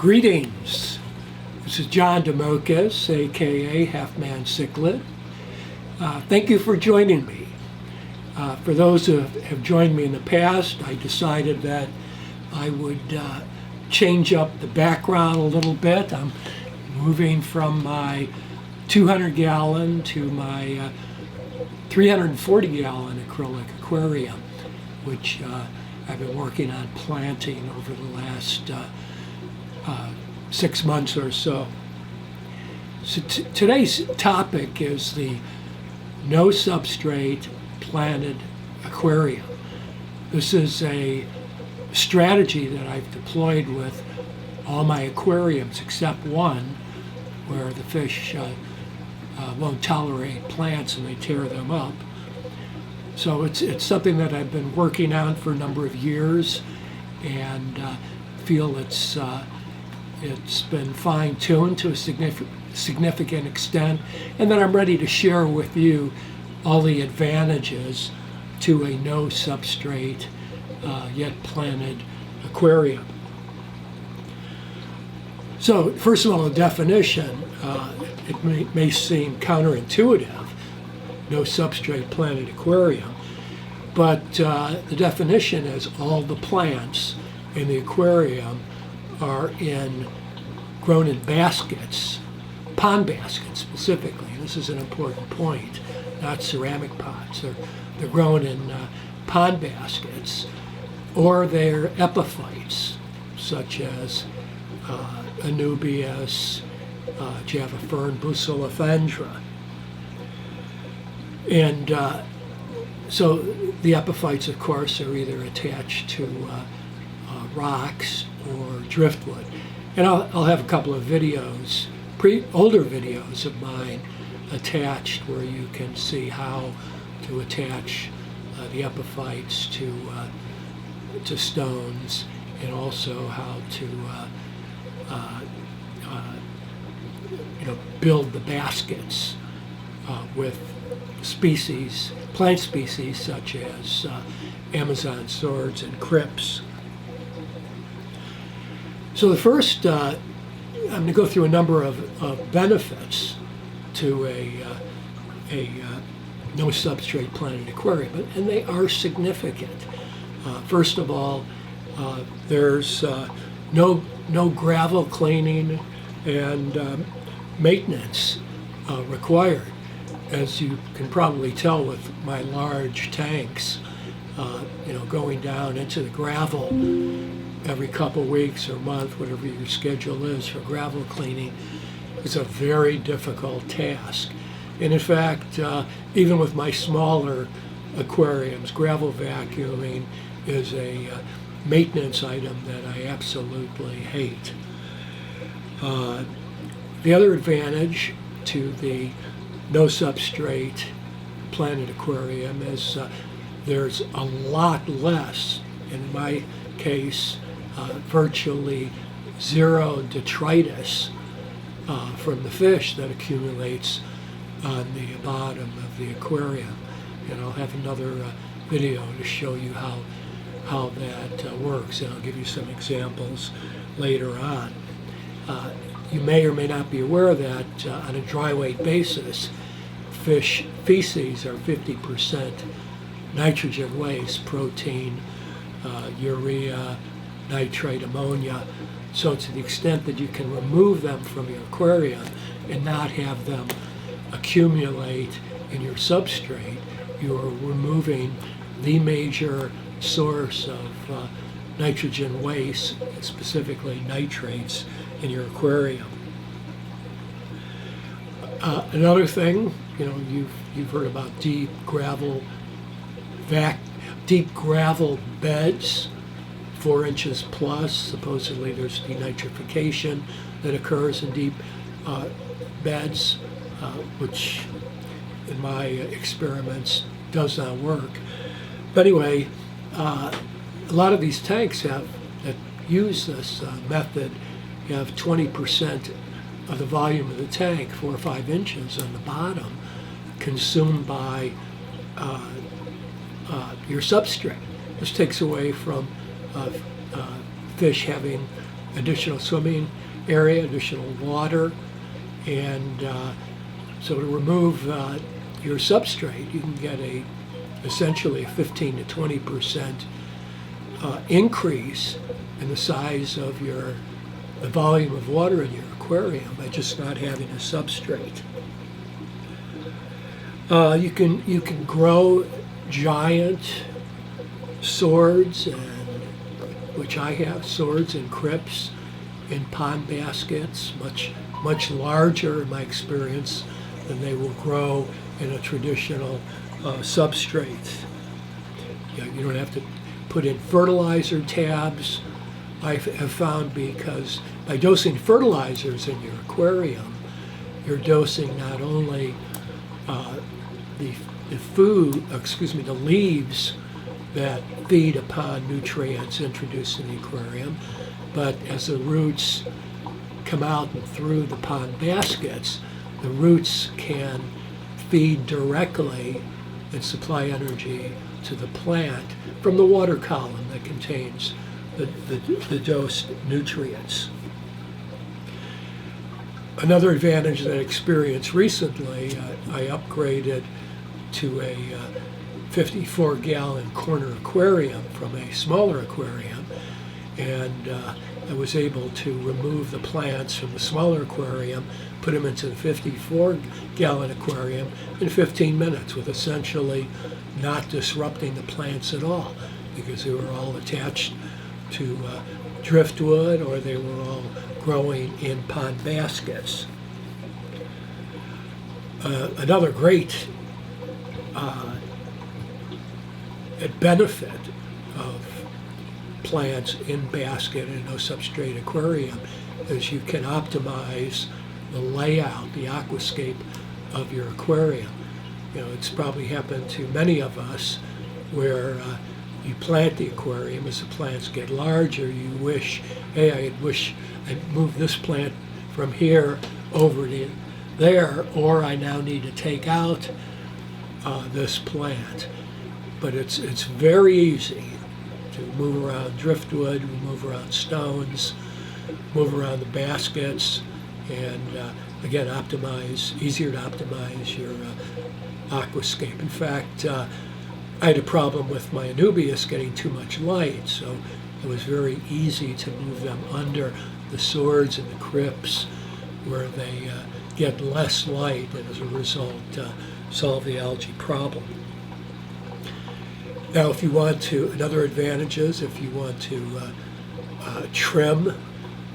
Greetings. This is John DeMocas, aka Half Man Cichlid. Thank you for joining me. For those who have joined me in the past, I decided that I would change up the background a little bit. I'm moving from my 200-gallon to my 340-gallon acrylic aquarium, which I've been working on planting over the last 6 months or so. So today's topic is the no substrate planted aquarium. This is a strategy that I've deployed with all my aquariums except one, where the fish won't tolerate plants and they tear them up. So it's something that I've been working on for a number of years, and feel it's been fine-tuned to a significant extent, and that I'm ready to share with you all the advantages to a no substrate yet planted aquarium. So first of all, the definition, it may seem counterintuitive, no substrate planted aquarium, but the definition is all the plants in the aquarium are grown in baskets, pond baskets specifically. This is an important point, not ceramic pots. They're grown in pond baskets, or they're epiphytes, such as Anubias, Java Fern, Bucilophendra. And so the epiphytes, of course, are either attached to rocks or driftwood. And I'll have a couple of videos, older videos of mine attached, where you can see how to attach the epiphytes to stones, and also how to build the baskets with plant species such as Amazon swords and Crypts. So the first, I'm going to go through a number of benefits to a no substrate planted aquarium, and they are significant. First of all, there's no gravel cleaning and maintenance required. As you can probably tell with my large tanks, going down into the gravel every couple weeks or month, whatever your schedule is for gravel cleaning, is a very difficult task. And in fact, even with my smaller aquariums, gravel vacuuming is a maintenance item that I absolutely hate. The other advantage to the no substrate planted aquarium is there's a lot less, in my case, virtually zero detritus from the fish that accumulates on the bottom of the aquarium. And I'll have another video to show you how that works, and I'll give you some examples later on. You may or may not be aware that on a dry weight basis, fish feces are 50% nitrogen waste, protein, urea, nitrate, ammonia. So to the extent that you can remove them from your aquarium and not have them accumulate in your substrate, you are removing the major source of nitrogen waste, specifically nitrates, in your aquarium. Another thing, you've heard about deep gravel beds, 4 inches plus. Supposedly there's denitrification that occurs in deep beds, which in my experiments does not work. But anyway, a lot of these tanks that use this method have 20% of the volume of the tank, 4 or 5 inches on the bottom, consumed by your substrate. This takes away from fish having additional swimming area, additional water, and so to remove your substrate, you can get essentially a 15 to 20% increase in the size of the volume of water in your aquarium by just not having a substrate. You can grow giant swords, which I have, swords and crypts in pond baskets, much larger in my experience than they will grow in a traditional substrate. You don't have to put in fertilizer tabs. I have found, because by dosing fertilizers in your aquarium, you're dosing not only the leaves that feed upon nutrients introduced in the aquarium, but as the roots come out and through the pond baskets, the roots can feed directly and supply energy to the plant from the water column that contains the dosed nutrients. Another advantage that I experienced recently, I upgraded to a 54-gallon corner aquarium from a smaller aquarium, and I was able to remove the plants from the smaller aquarium, put them into the 54-gallon aquarium in 15 minutes with essentially not disrupting the plants at all, because they were all attached to driftwood, or they were all growing in pond baskets. Another great benefit of plants in basket in a no substrate aquarium is you can optimize the layout, the aquascape of your aquarium. It's probably happened to many of us where you plant the aquarium. As the plants get larger, you wish, hey, I wish I'd move this plant from here over to there, or I now need to take out this plant. But it's very easy to move around driftwood, move around stones, move around the baskets, and again, easier to optimize your aquascape. In fact, I had a problem with my anubias getting too much light, so it was very easy to move them under the swords and the crypts where they get less light, and as a result solve the algae problem. Now, if you want to, another advantage is if you want to trim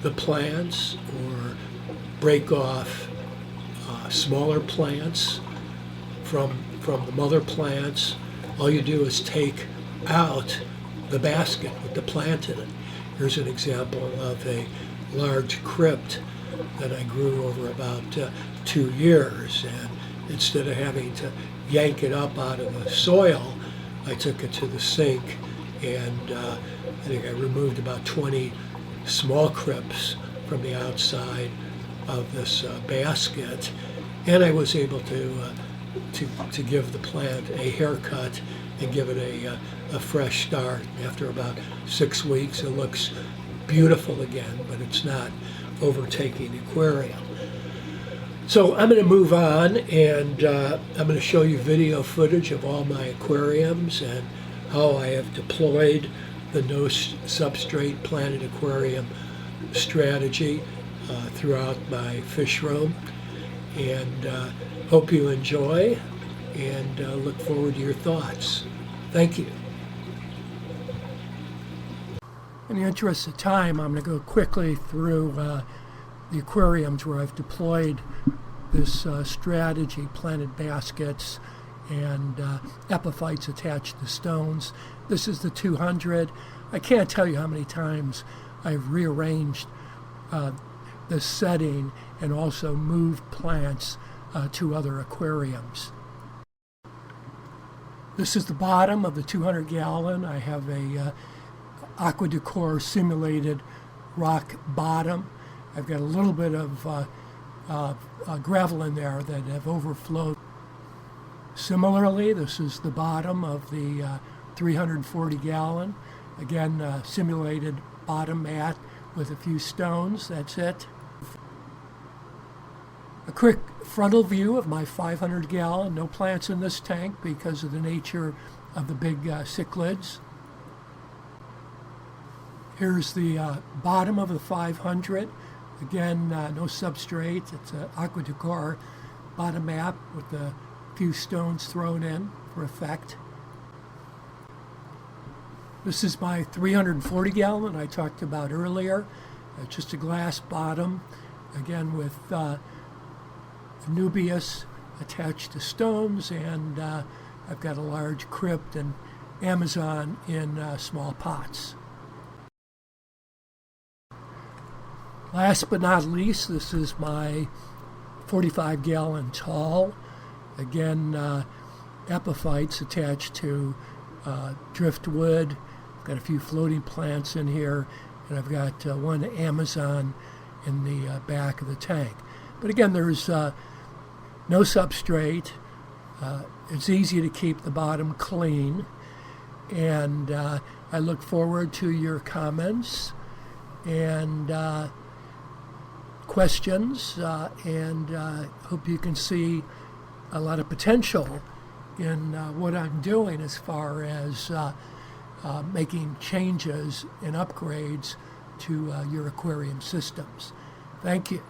the plants or break off smaller plants from the mother plants, all you do is take out the basket with the plant in it. Here's an example of a large crypt that I grew over about 2 years, and instead of having to yank it up out of the soil, I took it to the sink, and I think I removed about 20 small crypts from the outside of this basket, and I was able to give the plant a haircut and give it a fresh start. After about 6 weeks, it looks beautiful again, but it's not overtaking the aquarium. So I'm going to move on, and I'm going to show you video footage of all my aquariums and how I have deployed the no substrate planted aquarium strategy throughout my fish room. And hope you enjoy, and look forward to your thoughts. Thank you. In the interest of time, I'm going to go quickly through the aquariums where I've deployed this strategy, planted baskets and epiphytes attached to stones. This is the 200. I can't tell you how many times I've rearranged this setting and also moved plants to other aquariums. This is the bottom of the 200 gallon. I have a Aqua Decor simulated rock bottom. I've got a little bit of gravel in there that have overflowed. Similarly, this is the bottom of the 340 gallon. Again, simulated bottom mat with a few stones. That's it. A quick frontal view of my 500 gallon. No plants in this tank because of the nature of the big cichlids. Here's the bottom of the 500. Again, no substrate. It's an aqua decor bottom map with a few stones thrown in for effect. This is my 340 gallon I talked about earlier. Just a glass bottom, again with Nubius attached to stones, and I've got a large crypt and Amazon in small pots. Last but not least, this is my 45 gallon tall. Again, epiphytes attached to driftwood. I've got a few floating plants in here, and I've got one Amazon in the back of the tank. But again, there's no substrate. It's easy to keep the bottom clean, and I look forward to your comments and questions, and hope you can see a lot of potential in what I'm doing as far as making changes and upgrades to your aquarium systems. Thank you.